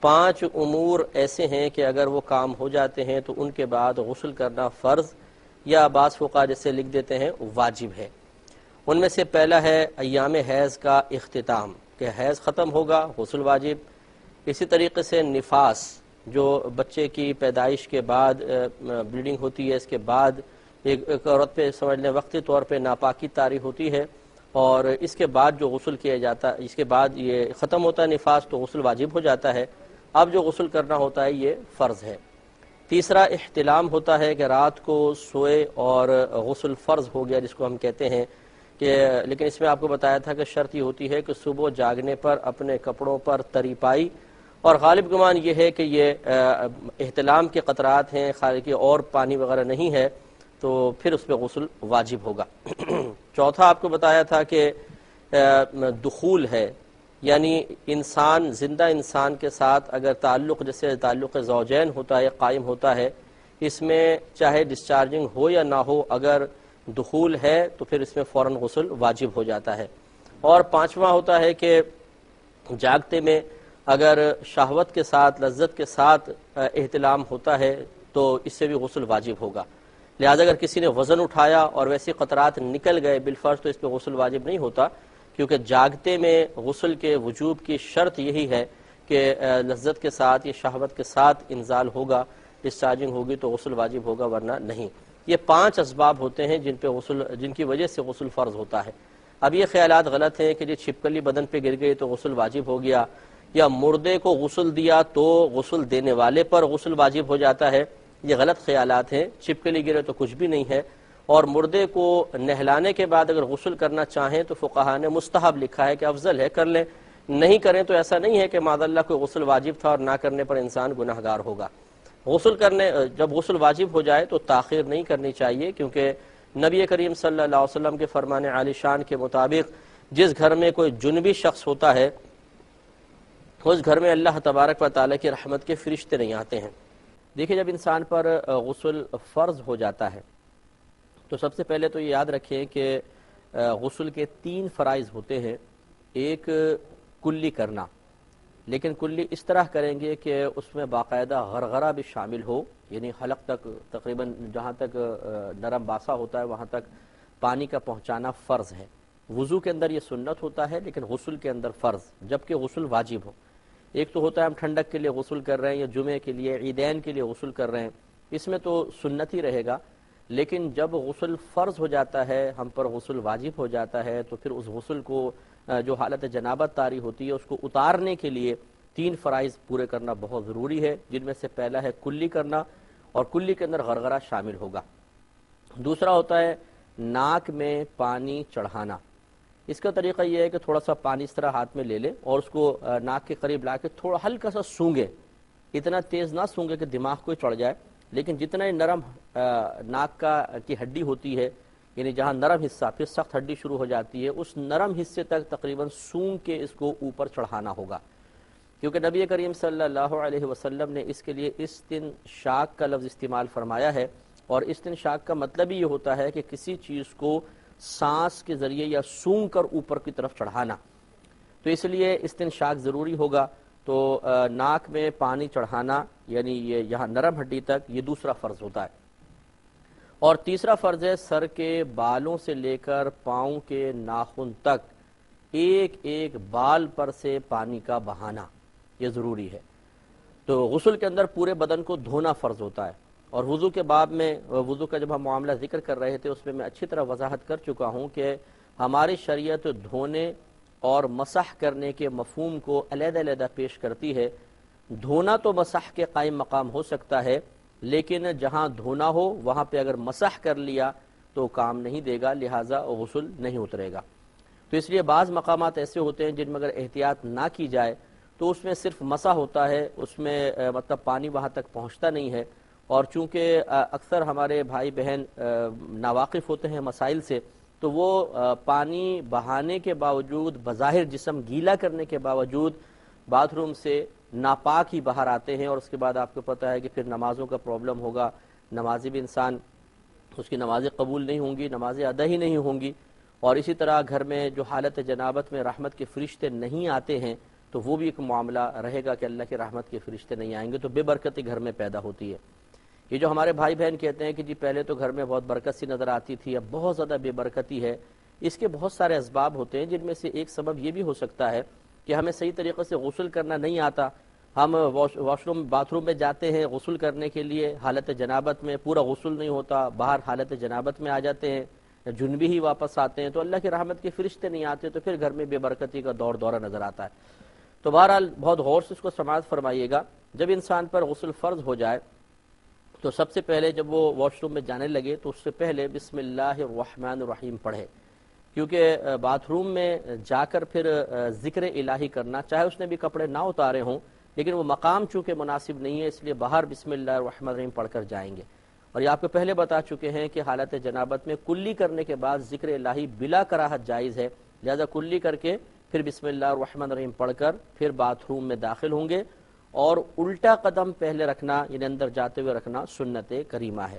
5 امور ایسے ہیں کہ اگر وہ کام ہو جاتے ہیں تو ان کے بعد غسل کرنا فرض یا بعض فقہا جیسے لکھ دیتے ہیں واجب ہے۔ ان میں سے پہلا ہے ایام حیض کا اختتام، کہ حیض ختم ہوگا غسل واجب۔ اسی طریقے سے نفاس، جو بچے کی پیدائش کے بعد بلیڈنگ ہوتی ہے، اس کے بعد ایک عورت پہ سمجھ لیں وقتی طور پہ ناپاکی طاری ہوتی ہے، اور اس کے بعد جو غسل کیا جاتا ہے، اس کے بعد یہ ختم ہوتا ہے نفاس تو غسل واجب ہو جاتا ہے، اب جو غسل کرنا ہوتا ہے یہ فرض ہے۔ تیسرا احتلام ہوتا ہے کہ رات کو سوئے اور غسل فرض ہو گیا جس کو ہم کہتے ہیں کہ، لیکن اس میں آپ کو بتایا تھا کہ شرط یہ ہوتی ہے کہ صبح جاگنے پر اپنے کپڑوں پر تری پائی، اور غالب گمان یہ ہے کہ یہ احتلام کے قطرات ہیں، خارجی اور پانی وغیرہ نہیں ہے، تو پھر اس پہ غسل واجب ہوگا۔ چوتھا آپ کو بتایا تھا کہ دخول ہے، یعنی انسان زندہ انسان کے ساتھ اگر تعلق جیسے تعلق زوجین ہوتا ہے قائم ہوتا ہے، اس میں چاہے ڈسچارجنگ ہو یا نہ ہو، اگر دخول ہے تو پھر اس میں فوراً غسل واجب ہو جاتا ہے۔ اور پانچواں ہوتا ہے کہ جاگتے میں اگر شہوت کے ساتھ لذت کے ساتھ احتلام ہوتا ہے تو اس سے بھی غسل واجب ہوگا۔ لہذا اگر کسی نے وزن اٹھایا اور ویسے قطرات نکل گئے بالفرض تو اس پہ غسل واجب نہیں ہوتا، کیونکہ جاگتے میں غسل کے وجوب کی شرط یہی ہے کہ لذت کے ساتھ یا شہوت کے ساتھ انزال ہوگا، ڈسچارجنگ ہوگی تو غسل واجب ہوگا، ورنہ نہیں۔ یہ 5 اسباب ہوتے ہیں جن کی وجہ سے غسل فرض ہوتا ہے۔ اب یہ خیالات غلط ہیں کہ جی چھپکلی بدن پہ گر گئی تو غسل واجب ہو گیا، یا مردے کو غسل دیا تو غسل دینے والے پر غسل واجب ہو جاتا ہے، یہ غلط خیالات ہیں۔ چھپکلی گرے تو کچھ بھی نہیں ہے، اور مردے کو نہلانے کے بعد اگر غسل کرنا چاہیں تو فقہا نے مستحب لکھا ہے کہ افضل ہے کر لیں، نہیں کریں تو ایسا نہیں ہے کہ معاذ اللہ کوئی غسل واجب تھا اور نہ کرنے پر انسان گناہ گار ہوگا۔ جب غسل واجب ہو جائے تو تاخیر نہیں کرنی چاہیے، کیونکہ نبی کریم صلی اللہ علیہ وسلم کے فرمان عالی شان کے مطابق جس گھر میں کوئی جنبی شخص ہوتا ہے اس گھر میں اللہ تبارک و تعالیٰ کی رحمت کے فرشتے نہیں آتے ہیں۔ دیکھیں جب انسان پر غسل فرض ہو جاتا ہے تو سب سے پہلے تو یہ یاد رکھیں کہ غسل کے 3 فرائض ہوتے ہیں۔ ایک کلی کرنا، لیکن کلی اس طرح کریں گے کہ اس میں باقاعدہ غرغرہ بھی شامل ہو، یعنی حلق تک تقریباً جہاں تک نرم باسا ہوتا ہے وہاں تک پانی کا پہنچانا فرض ہے۔ وضو کے اندر یہ سنت ہوتا ہے لیکن غسل کے اندر فرض، جبکہ غسل واجب ہو۔ ایک تو ہوتا ہے ہم ٹھنڈک کے لیے غسل کر رہے ہیں یا جمعے کے لیے عیدین کے لیے غسل کر رہے ہیں، اس میں تو سنت ہی رہے گا، لیکن جب غسل فرض ہو جاتا ہے، ہم پر غسل واجب ہو جاتا ہے، تو پھر اس غسل کو جو حالت جنابت طاری ہوتی ہے اس کو اتارنے کے لیے 3 فرائض پورے کرنا بہت ضروری ہے، جن میں سے پہلا ہے کلی کرنا، اور کلی کے اندر غرغرہ شامل ہوگا۔ دوسرا ہوتا ہے ناک میں پانی چڑھانا۔ اس کا طریقہ یہ ہے کہ تھوڑا سا پانی اس طرح ہاتھ میں لے لیں اور اس کو ناک کے قریب لا کے تھوڑا ہلکا سا سونگے، اتنا تیز نہ سونگے کہ دماغ کو چڑھ جائے، لیکن جتنا ہی نرم ناک کی ہڈی ہوتی ہے، یعنی جہاں نرم حصہ پھر سخت ہڈی شروع ہو جاتی ہے، اس نرم حصے تک تقریباً سونگ کے اس کو اوپر چڑھانا ہوگا، کیونکہ نبی کریم صلی اللہ علیہ وسلم نے اس کے لیے استنشاق کا لفظ استعمال فرمایا ہے، اور استنشاق کا مطلب ہی یہ ہوتا ہے کہ کسی چیز کو سانس کے ذریعے یا سونگ کر اوپر کی طرف چڑھانا، تو اس لیے استنشاق ضروری ہوگا۔ تو ناک میں پانی چڑھانا یعنی یہ یہاں نرم ہڈی تک، یہ دوسرا فرض ہوتا ہے۔ اور تیسرا فرض ہے سر کے بالوں سے لے کر پاؤں کے ناخن تک ایک ایک بال پر سے پانی کا بہانا، یہ ضروری ہے۔ تو غسل کے اندر پورے بدن کو دھونا فرض ہوتا ہے، اور وضو کے باب میں وضو کا جب ہم معاملہ ذکر کر رہے تھے اس میں اچھی طرح وضاحت کر چکا ہوں کہ ہماری شریعت دھونے اور مسح کرنے کے مفہوم کو علیحدہ علیحدہ پیش کرتی ہے۔ دھونا تو مسح کے قائم مقام ہو سکتا ہے، لیکن جہاں دھونا ہو وہاں پہ اگر مسح کر لیا تو کام نہیں دے گا، لہٰذا غسل نہیں اترے گا۔ تو اس لیے بعض مقامات ایسے ہوتے ہیں جن میں اگر احتیاط نہ کی جائے تو اس میں صرف مسح ہوتا ہے، اس میں مطلب پانی وہاں تک پہنچتا نہیں ہے، اور چونکہ اکثر ہمارے بھائی بہن ناواقف ہوتے ہیں مسائل سے، تو وہ پانی بہانے کے باوجود بظاہر جسم گیلا کرنے کے باوجود باتھ روم سے ناپاک ہی باہر آتے ہیں، اور اس کے بعد آپ کو پتہ ہے کہ پھر نمازوں کا پرابلم ہوگا، نمازی بھی انسان اس کی نمازیں قبول نہیں ہوں گی، نمازیں ادا ہی نہیں ہوں گی، اور اسی طرح گھر میں جو حالت جنابت میں رحمت کے فرشتے نہیں آتے ہیں تو وہ بھی ایک معاملہ رہے گا کہ اللہ کی رحمت کے فرشتے نہیں آئیں گے، تو بے برکتی گھر میں پیدا ہوتی ہے۔ یہ جو ہمارے بھائی بہن کہتے ہیں کہ جی پہلے تو گھر میں بہت برکت سی نظر آتی تھی، اب بہت زیادہ بے برکتی ہے، اس کے بہت سارے اسباب ہوتے ہیں، جن میں سے ایک سبب یہ بھی ہو سکتا ہے کہ ہمیں صحیح طریقے سے غسل کرنا نہیں آتا۔ ہم واش روم باتھ روم میں جاتے ہیں غسل کرنے کے لیے حالت جنابت میں، پورا غسل نہیں ہوتا، باہر حالت جنابت میں آ جاتے ہیں، جنبی ہی واپس آتے ہیں، تو اللہ کی رحمت کے فرشتے نہیں آتے، تو پھر گھر میں بے برکتی کا دورہ نظر آتا ہے۔ تو بہرحال بہت غور سے اس کو سماعت فرمائیے گا، جب انسان پر غسل فرض ہو جائے تو سب سے پہلے جب وہ واش روم میں جانے لگے تو اس سے پہلے بسم اللہ الرحمن الرحیم پڑھے، کیونکہ باتھ روم میں جا کر پھر ذکر الہی کرنا، چاہے اس نے بھی کپڑے نہ اتارے ہوں، لیکن وہ مقام چونکہ مناسب نہیں ہے، اس لیے باہر بسم اللہ الرحمن الرحیم پڑھ کر جائیں گے۔ اور یہ آپ کو پہلے بتا چکے ہیں کہ حالت جنابت میں کلی کرنے کے بعد ذکر الہی بلا کراہت جائز ہے، لہذا کلی کر کے پھر بسم اللہ الرحمن الرحیم پڑھ کر پھر باتھ روم میں داخل ہوں گے، اور الٹا قدم پہلے رکھنا، یعنی اندر جاتے ہوئے رکھنا سنت کریمہ ہے۔